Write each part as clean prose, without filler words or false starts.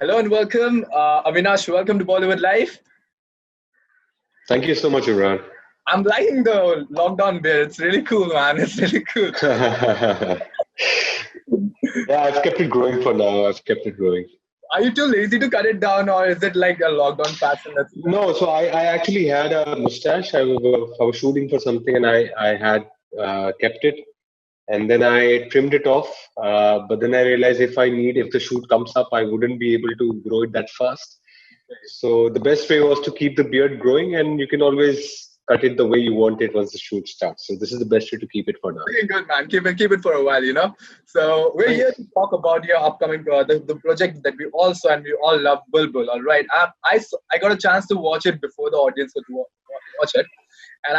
Hello and welcome, Avinash. Welcome to Bollywood Live. Thank you so much, Imran. I'm liking the lockdown beard. It's really cool, man. It's really cool. Yeah, I've kept it growing for now. I've kept it growing. Are you too lazy to cut it down, or is it like a lockdown fashion? No, so I actually had a mustache. I was shooting for something and I had kept it. And then I trimmed it off. But then I realized if the shoot comes up, I wouldn't be able to grow it that fast. So the best way was to keep the beard growing, and you can always cut it the way you want it once the shoot starts. So this is the best way to keep it for now. Okay, good, man. Keep it for a while. So we're here to talk about your upcoming the project that we all saw and we all love, Bulbbul. All right, I got a chance to watch it before the audience could watch it, and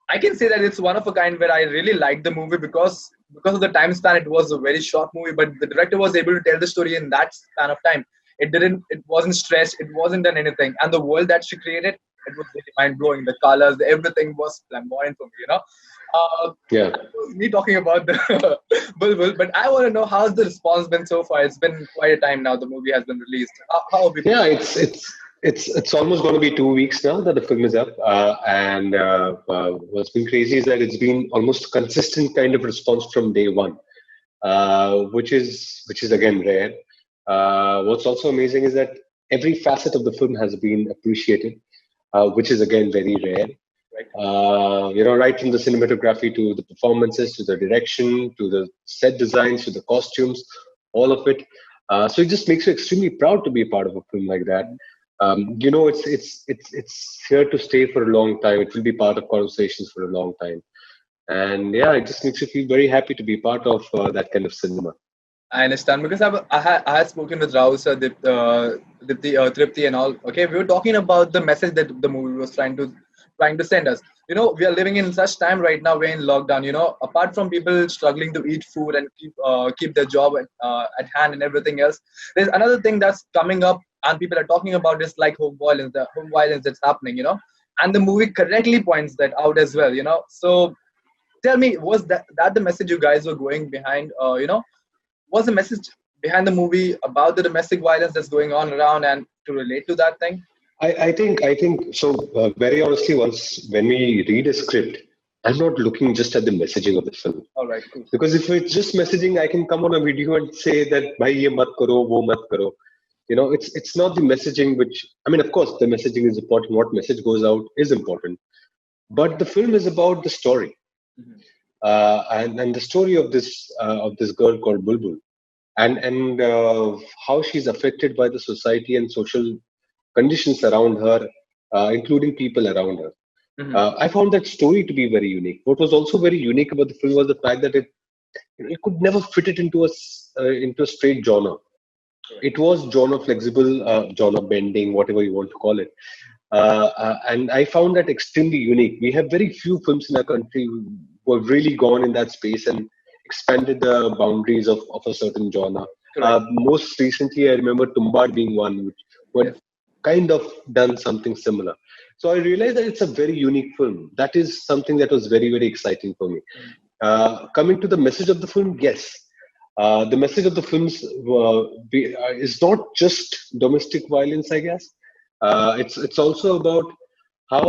I can say that it's one of a kind where I really liked the movie because of the time span. It was a very short movie, but the director was able to tell the story in that span of time. It wasn't stressed, it wasn't done anything, and the world that she created, it was really mind blowing. The colors, everything was flamboyant for me. Yeah. That was me talking about the Bulbul, but I want to know how's the response been so far. It's been quite a time now. The movie has been released. How have you been? Yeah, it's almost going to be 2 weeks now that the film is up, and what's been crazy is that it's been almost consistent kind of response from day one, which is again rare. What's also amazing is that every facet of the film has been appreciated, which is again very rare. Right from the cinematography to the performances, to the direction, to the set designs, to the costumes, all of it. So it just makes you extremely proud to be a part of a film like that. It's here to stay for a long time. It will be part of conversations for a long time, and yeah, it just makes you feel very happy to be part of that kind of cinema. I understand because I had spoken with Rahul sir, Dipti, Tripti, and all. Okay, we were talking about the message that the movie was trying to send us. We are living in such time right now. We're in lockdown. Apart from people struggling to eat food and keep their job at hand and everything else, there's another thing that's coming up, and people are talking about is like home violence, the home violence that's happening. And the movie correctly points that out as well. So tell me, was that the message you guys were going behind? Was the message behind the movie about the domestic violence that's going on around and to relate to that thing? I think so. Very honestly, once when we read a script, I'm not looking just at the messaging of the film. All right, cool. Because if it's just messaging, I can come on a video and say that bhai ye mat karo, wo mat karo. It's not the messaging which, I mean, of course, the messaging is important. What message goes out is important, but the film is about the story, Mhm. and the story of this girl called Bulbul, and how she's affected by the society and social conditions around her, including people around her. Mhm. I found that story to be very unique. What was also very unique about the film was the fact that it could never fit it into a straight genre. It was genre flexible, genre bending, whatever you want to call it. And I found that extremely unique. We have very few films in our country who have really gone in that space and expanded the boundaries of a certain genre. Correct. Most recently, I remember Tumbad being one, which who had Yes. kind of done something similar. So I realized that it's a very unique film. That is something that was very, very exciting for me. Coming to the message of the film, yes. The message of the films is not just domestic violence, I guess. It's also about how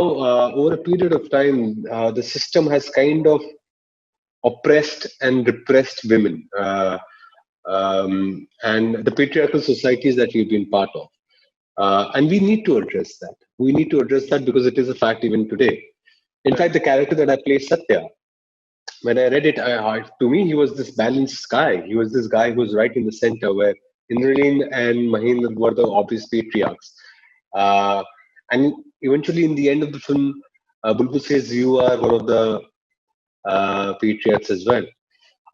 over a period of time the system has kind of oppressed and repressed women, and the patriarchal societies that we've been part of. And we need to address that. We need to address that because it is a fact even today. In fact, the character that I play, Satya, when I read it, to me, he was this balanced guy. He was this guy who was right in the center where Indralin and Mahendra were the obvious patriarchs. Uh, and eventually, in the end of the film, Bulbul says, "You are one of the patriots as well."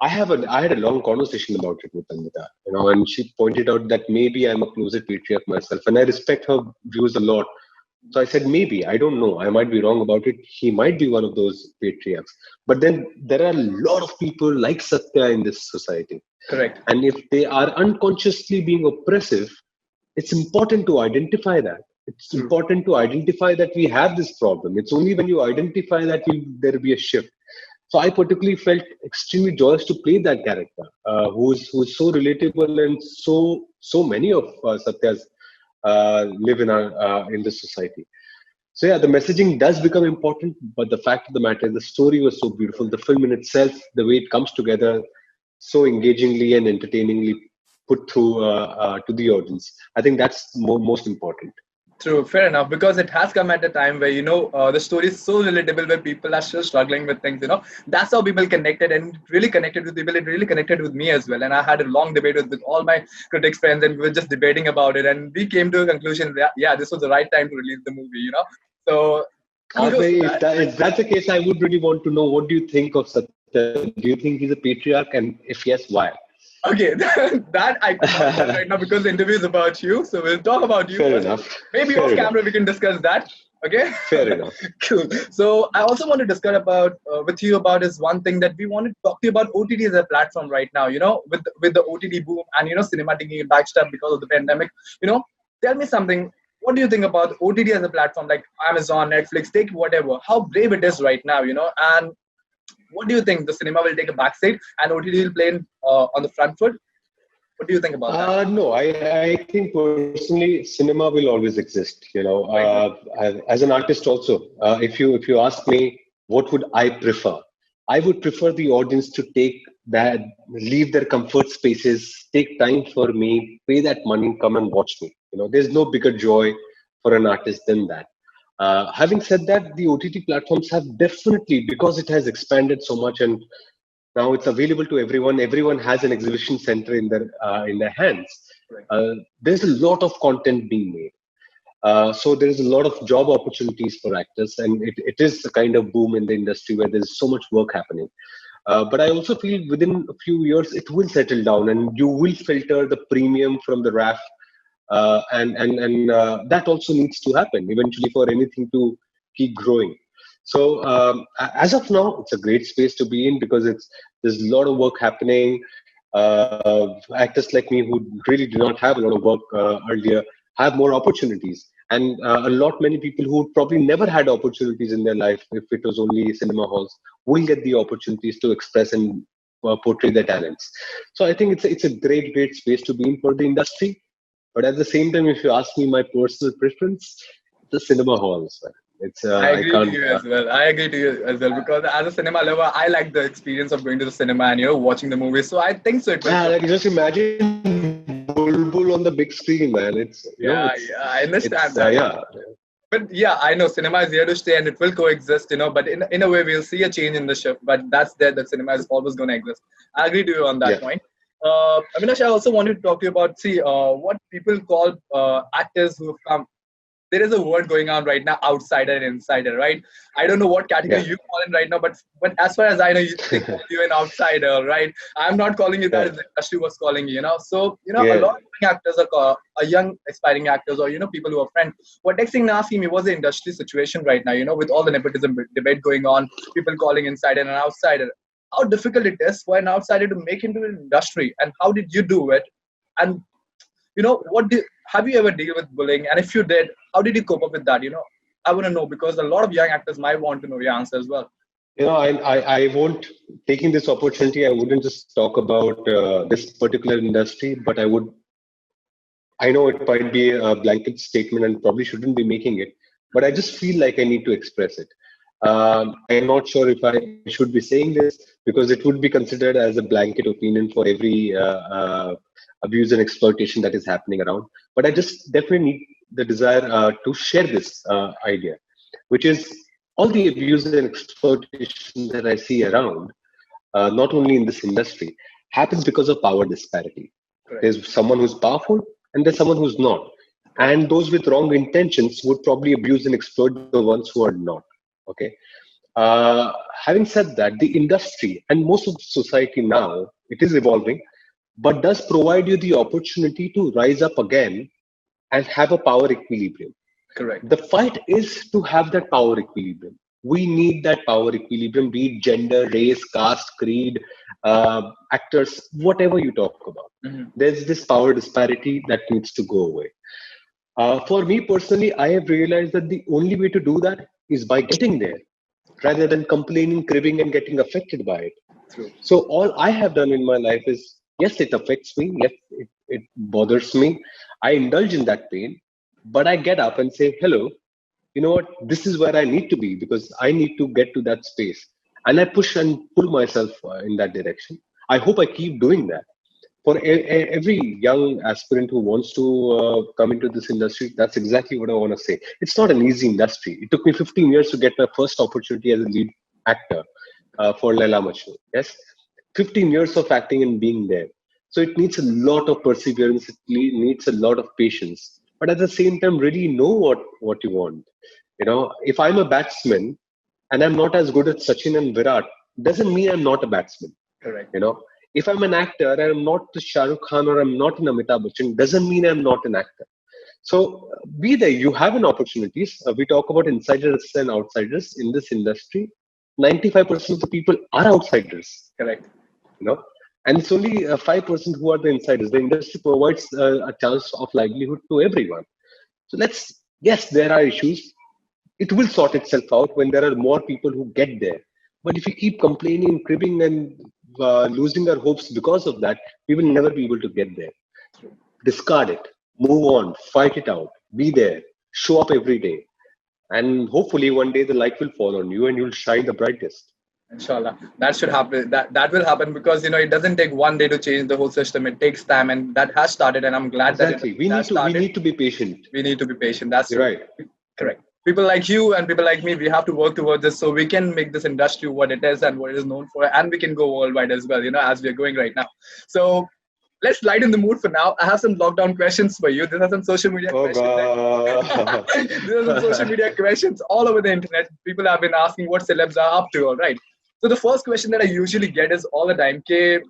I had a long conversation about it with Anita, and she pointed out that maybe I'm a closet patriot myself, and I respect her views a lot. So I said, maybe, I don't know. I might be wrong about it. He might be one of those patriarchs. But then there are a lot of people like Satya in this society. Correct. And if they are unconsciously being oppressive, it's important to identify that. It's True. important to identify that we have this problem. It's only when you identify that there will be a shift. So I particularly felt extremely joyous to play that character. who's so relatable, and so many of Satyas live in this society. So yeah, the messaging does become important, but the fact of the matter is the story was so beautiful. The film in itself, the way it comes together, so engagingly and entertainingly put through to the audience. I think that's most important. True, fair enough. Because it has come at a time where the story is so relatable, where people are still struggling with things. That's how people connected, and it really connected with people. It really connected with me as well. And I had a long debate with all my critics friends, and we were just debating about it. And we came to a conclusion that yeah, this was the right time to release the movie. So kudos to that. If that's the case, I would really want to know, what do you think of Satya? Do you think he's a patriarch, and if yes, why? Okay, that I cannot tell right now because the interview is about you. So we'll talk about you Fair first. enough. Maybe Fair off enough. camera we can discuss that. Okay. Fair enough. Cool. So I also want to discuss about with you about is one thing that we want to talk to you about OTT as a platform right now. With the OTT boom and cinema taking a backstep because of the pandemic. Tell me something. What do you think about OTT as a platform like Amazon, Netflix, take whatever? How brave it is right now, and what do you think? The cinema will take a backseat and OTT will play on the front foot? What do you think about that? No, I think personally, cinema will always exist. Right. As an artist also, if you ask me, what would I prefer? I would prefer the audience to take that, leave their comfort spaces, take time for me, pay that money, come and watch me. There's no bigger joy for an artist than that. Having said that, the OTT platforms have definitely, because it has expanded so much, and now it's available to everyone. Everyone has an exhibition center in their hands. Right. There's a lot of content being made. So there is a lot of job opportunities for actors, and it is a kind of boom in the industry where there's so much work happening. But I also feel within a few years it will settle down, and you will filter the premium from the RAF, and that also needs to happen eventually for anything to keep growing. So as of now, it's a great space to be in because there's a lot of work happening. Actors like me who really do not have a lot of work earlier have more opportunities, and a lot many people who probably never had opportunities in their life if it was only cinema halls will get the opportunities to express and portray their talents. So I think it's a great space to be in for the industry. But at the same time, if you ask me my personal preference, the cinema halls. It's I I agree to can't. you as well. I agree to you as well because as a cinema lover, I like the experience of going to the cinema and watching the movie. So I think so. It will. Yeah, like just imagine Bulbbul on the big screen, man. It's Yeah, it's yeah, I understand it's that. yeah. But yeah, I know cinema is here to stay and it will coexist. But in a way, we'll see a change in the shift. But that's there. That cinema is always going to exist. I agree to you on that Yeah. point. Avinash, I also wanted to talk to you about what people call actors who have come. There is a word going on right now, outsider and insider, right? I don't know what category Yeah. you fall in right now, but as far as I know, they call you an outsider, right? I'm not calling you that Yeah. as the industry was calling you. So a Yeah. lot of young actors are young aspiring actors, or people who are friends were texting and asking me what's the industry situation right now, with all the nepotism debate going on, people calling insider and outsider. How difficult it is for an outsider to make into an industry, and how did you do it? And what did have you ever deal with bullying, and if you did, how did you cope up with that? I want to know because a lot of young actors might want to know your answer as well. I won't, taking this opportunity, I wouldn't just talk about this particular industry, but I know it might be a blanket statement and probably shouldn't be making it, but I just feel like I need to express it. I'm not sure if I should be saying this because it would be considered as a blanket opinion for every abuse and exploitation that is happening around. But I just definitely need the desire to share this idea, which is all the abuse and exploitation that I see around, not only in this industry, happens because of power disparity. Correct. There's someone who's powerful and there's someone who's not. Correct. And those with wrong intentions would probably abuse and exploit the ones who are not. Okay. Having said that, the industry and most of society now, it is evolving, but does provide you the opportunity to rise up again and have a power equilibrium. Correct. The fight is to have that power equilibrium. We need that power equilibrium, be it gender, race, caste, creed, actors, whatever you talk about. Mhm. There's this power disparity that needs to go away. For me personally, I have realized that the only way to do that is by getting there rather than complaining, cribbing, and getting affected by it. True. So all I have done in my life is, yes, it affects me. Yes, it bothers me. I indulge in that pain, but I get up and say, hello, you know what? This is where I need to be because I need to get to that space. And I push and pull myself in that direction. I hope I keep doing that. For every young aspirant who wants to come into this industry, that's exactly what I want to say. It's not an easy industry. It took me 15 years to get my first opportunity as a lead actor for LailaMajnu. Yes, 15 years of acting and being there. So it needs a lot of perseverance. It needs a lot of patience. But at the same time, really know what you want. You know, if I'm a batsman and I'm not as good as Sachin and Virat, doesn't mean I'm not a batsman. Correct. You know, if I'm an actor and I'm not the Shah Rukh Khan or I'm not an Amitabh Bachchan, doesn't mean I'm not an actor. So be there. You have an opportunities. We talk about insiders and outsiders in this industry. 95% of the people are outsiders. Correct. You know, and it's only 5% who are the insiders. The industry provides a chance of livelihood to everyone. So yes, there are issues. It will sort itself out when there are more people who get there. But if we keep complaining, cribbing, and losing our hopes because of that, we will never be able to get there. True. Discard it, move on, fight it out, be there, show up every day. And hopefully one day the light will fall on you and you'll shine the brightest. Inshallah, that should happen. That will happen because it doesn't take one day to change the whole system. It takes time, and that has started. And I'm glad that it Exactly. We has need to we started. need to be patient. We need to be patient. That's You're true. right. Correct. People like you and people like me, we have to work towards this so we can make this industry what it is and what it is known for, and we can go worldwide as well. As we are going right now. So let's lighten the mood for now. I have some lockdown questions for you. These are some social media Oh questions. God. These are some social media questions all over the internet. People have been asking what celebs are up to. All right. So the first question that I usually get is all the time, okay,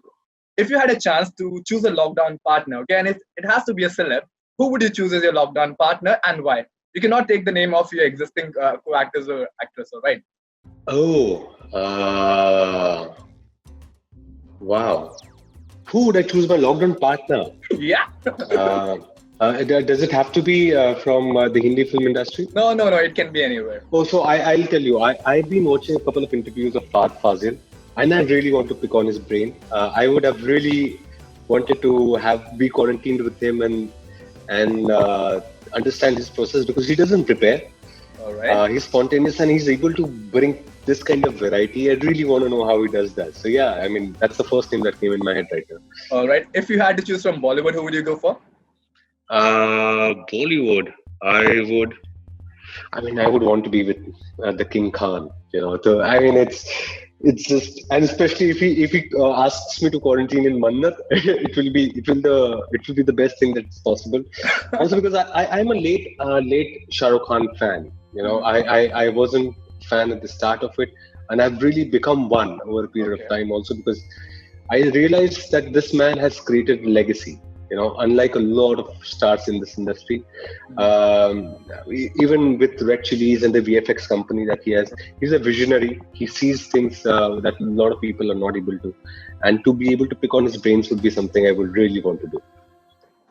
if you had a chance to choose a lockdown partner, okay, and it has to be a celeb, who would you choose as your lockdown partner and why? You cannot take the name of your existing co-actors or actress, all right? Oh, wow. Who would I choose my lockdown partner? Yeah. Uh, does it have to be from the Hindi film industry? No, it can be anywhere. Oh, so I'll tell you. I've been watching a couple of interviews of Fahd Fazil, and I really want to pick on his brain. I would have really wanted to be quarantined with him and understand his process because he doesn't prepare. All right. He's spontaneous and he's able to bring this kind of variety. I really want to know how he does that. So yeah, I mean that's the first name that came in my head right now. All right. If you had to choose from Bollywood, who would you go for? Bollywood. I would want to be with the King Khan. It's just, and especially if he asks me to quarantine in Mannat, it will be the best thing that's possible. Also because I'm a late Shah Rukh Khan fan. I wasn't fan at the start of it, and I've really become one over a period of time. Also because I realized that this man has created legacy. Unlike a lot of stars in this industry, even with Red Chilies and the VFX company that he has, he's a visionary. He sees things that a lot of people are not able to. And to be able to pick on his brains would be something I would really want to do.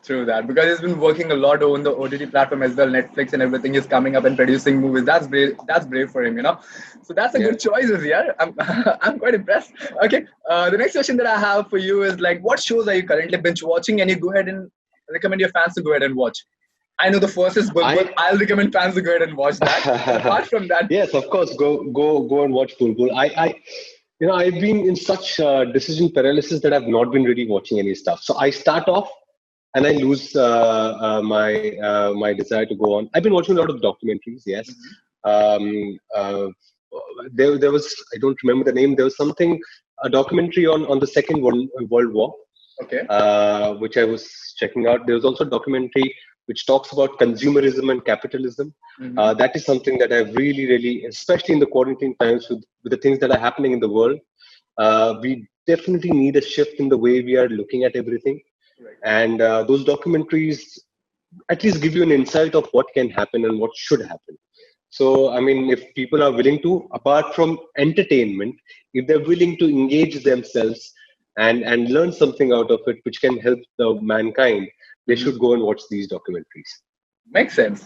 Through that, because he's been working a lot on the OTT platform as well, Netflix and everything. Is coming up and producing movies. That's brave. That's brave for him. So that's a good choice. Yeah, I'm quite impressed. Okay, the next question that I have for you is like, what shows are you currently binge watching? And you go ahead and recommend your fans to go ahead and watch. I know the first is Bulbbul. I'll recommend fans to go ahead and watch that. Apart from that, yes, of course, go and watch Bulbbul. I've been in such decision paralysis that I've not been really watching any stuff. So I start off and I lose my desire to go on. I've been watching a lot of documentaries. Yes, there was, I don't remember the name. There was a documentary on the Second World War. Okay. Which I was checking out. There was also a documentary which talks about consumerism and capitalism. That is something that I've really, especially in the quarantine times with the things that are happening in the world, we definitely need a shift in the way we are looking at everything. Right. And those documentaries at least give you an insight of what can happen and what should happen. So, I mean, if people are willing to, apart from entertainment, if they're willing to engage themselves and learn something out of it, which can help the mankind, they should go and watch these documentaries. Makes sense.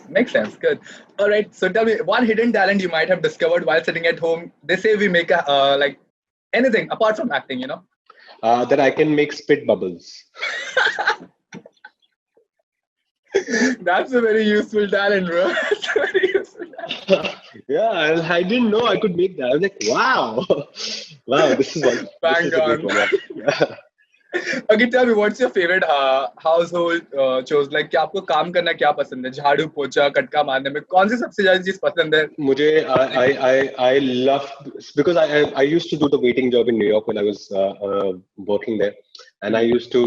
Good. All right. So tell me, one hidden talent you might have discovered while sitting at home. They say we make Anything apart from acting, you know. That I can make spit bubbles. That's a very useful talent, bro. That's a very useful talent. Yeah, I didn't know I could make that. I was like, wow, wow, this is one. This Bang is a great on. one. Yeah. Okay, tell me, what's your favorite household chores? Like, क्या आपको काम करना क्या पसंद है? झाड़ू पोछा कटका मारने में कौन सी सबसे ज्यादा चीज पसंद है? मुझे I love because I used to do the waiting job in New York when I was working there, and I used to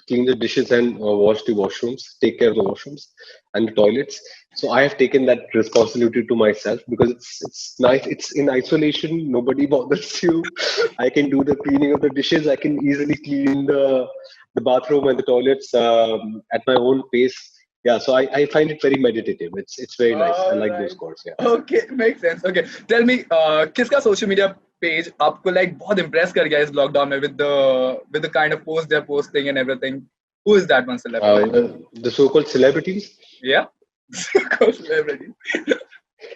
clean the dishes and wash the washrooms, take care of the washrooms and the toilets. So I have taken that responsibility to myself because it's nice. It's in isolation. Nobody bothers you. I can do the cleaning of the dishes. I can easily clean the bathroom and the toilets at my own pace. Yeah, so I find it very meditative. It's very nice. I All like those right. chords. Yeah. Okay, makes sense. Okay, tell me, किसका social media page आपको like बहुत impress कर गया इस lockdown में with the kind of post they're posting and everything? Who is that one celeb? The so-called celebrities. Yeah, celebrity.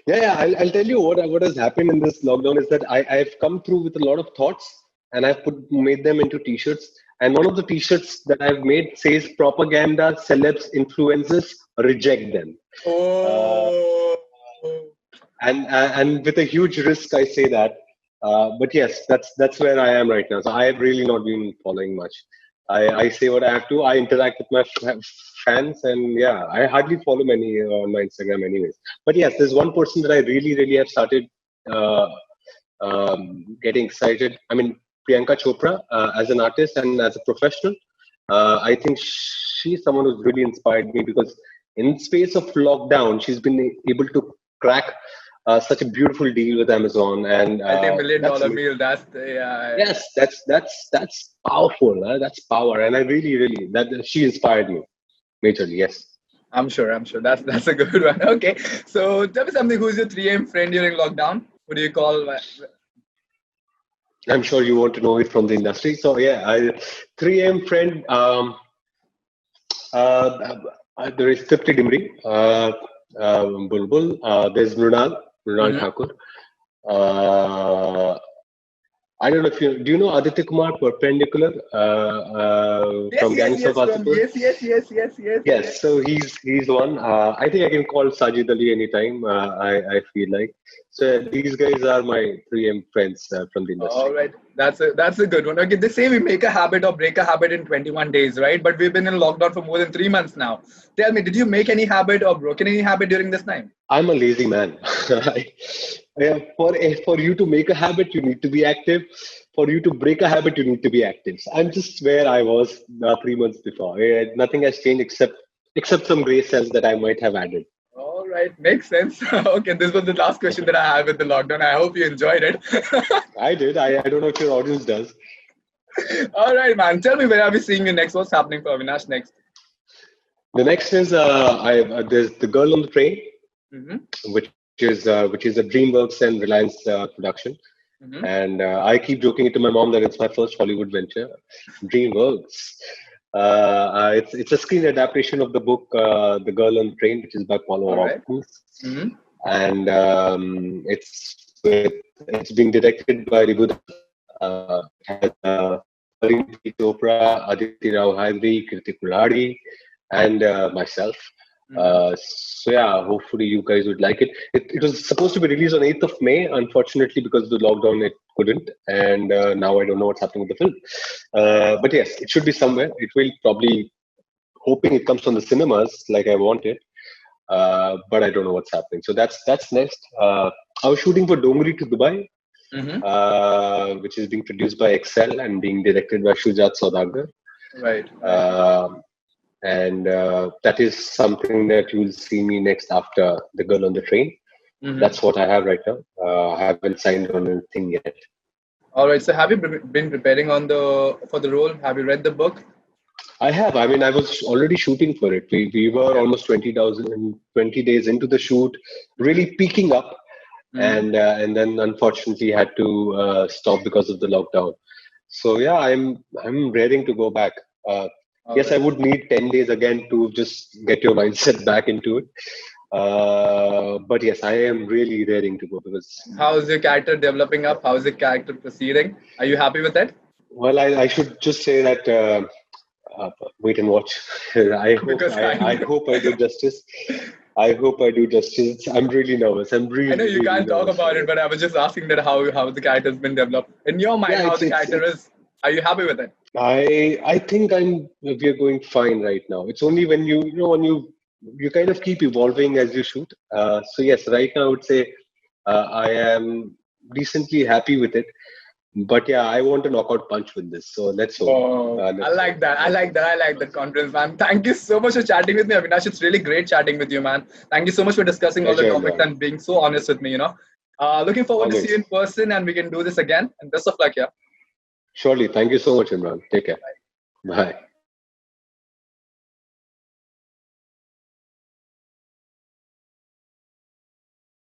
Yeah. I'll tell you what has happened in this lockdown is that I've come through with a lot of thoughts and I've made them into t-shirts. And one of the t-shirts that I've made says propaganda, celebs, influencers, reject them. Oh. And with a huge risk, I say that. But yes, that's where I am right now. So I have really not been following much. I say what I have to. I interact with my fans, and yeah, I hardly follow many on my Instagram, anyways. But yes, there's one person that I really have started uh, getting excited. I mean, Priyanka Chopra as an artist and as a professional. I think she's someone who's really inspired me because in space of lockdown, she's been able to crack such a beautiful deal with Amazon, and Multi-million that's dollar meal. That's the, yeah. yes, that's powerful. That's power, and I really that she inspired me majorly. Yes. I'm sure. That's a good one. Okay, so tell me something. Who's your 3M friend during lockdown? Who do you call? I'm sure you want to know it from the industry. So yeah, 3M friend. There is Tripti Dimri, Bulbul. There's Mrunal Mhm. Thakur. I don't know if do you know Aditya Kumar Perpendicular from Gangs of Wasseypur? Yes. Yes, so he's one. I think I can call Sajid Ali anytime. I feel like. So these guys are my 3M friends from the All industry. right, that's a good one. Okay, they say we make a habit or break a habit in 21 days, right? But we've been in lockdown for more than 3 months now. Tell me, did you make any habit or broken any habit during this time? I'm a lazy man. For you to make a habit, you need to be active. For you to break a habit, you need to be active. So I'm just where I was 3 months before. Nothing has changed except some gray cells that I might have added. All right, makes sense. Okay, this was the last question that I have with the lockdown. I hope you enjoyed it. I did. I don't know if your audience does. All right, man. Tell me, where are we seeing you next? What's happening for Avinash next? The next is there's the girl on the train, Mm-hmm. which is a DreamWorks and Reliance production. Mm-hmm. And I keep joking it to my mom that it's my first Hollywood venture, DreamWorks. It's a screen adaptation of the book The Girl on the Train, which is by Paula All right. Hawkins, Mm-hmm. and it's being directed by Ribudha. It has Pariniti Chopra, Aditi Rao Hydri, Kirti Kuladi, and myself. So yeah, hopefully you guys would like it. It was supposed to be released on 8th of May. Unfortunately, because of the lockdown, it couldn't. And now I don't know what's happening with the film. But yes, it should be somewhere. It will probably, hoping it comes from the cinemas like I want it. But I don't know what's happening. So that's next. I was shooting for Dongri to Dubai, which is being produced by Excel and being directed by Shujat Saudagar. Right. And that is something that you will see me next after The Girl on the Train. That's what I have right now. I haven't signed on anything yet. All right. So have you been preparing for the role? Have you read the book? I have. I mean, I was already shooting for it. We were almost 20 days into the shoot, really peaking up, and then unfortunately had to stop because of the lockdown. So yeah, I'm raring to go back. Yes, I would need 10 days again to just get your mindset back into it. But yes, I am really raring to go because, How's your character developing up? How's your character proceeding? Are you happy with it? well, I should just say that wait and watch. I hope Because I hope I do justice. I hope I do justice. I'm really nervous. I'm I know really you really can't talk nervous for about it, this. but I was just asking that how the character's been developed. In your mind, Yeah, how it's the it's character it's. is. Are you happy with it? I think we are going fine right now. It's only when when you kind of keep evolving as you shoot. So yes, right now I would say I am decently happy with it. But yeah, I want a knockout punch with this. So let's hope. Oh, I Let's hope. like that. I Let's like hope. that. I like that confidence, man. Thank you so much for chatting with me, Avinash. It's really great chatting with you, man. Thank you so much for discussing all the Pleasure, topics Imran. and being so honest with me. Looking forward to see you Always. in person, and we can do this again. And best of luck, yeah. Surely. Thank you so much, Imran. Take care. Bye.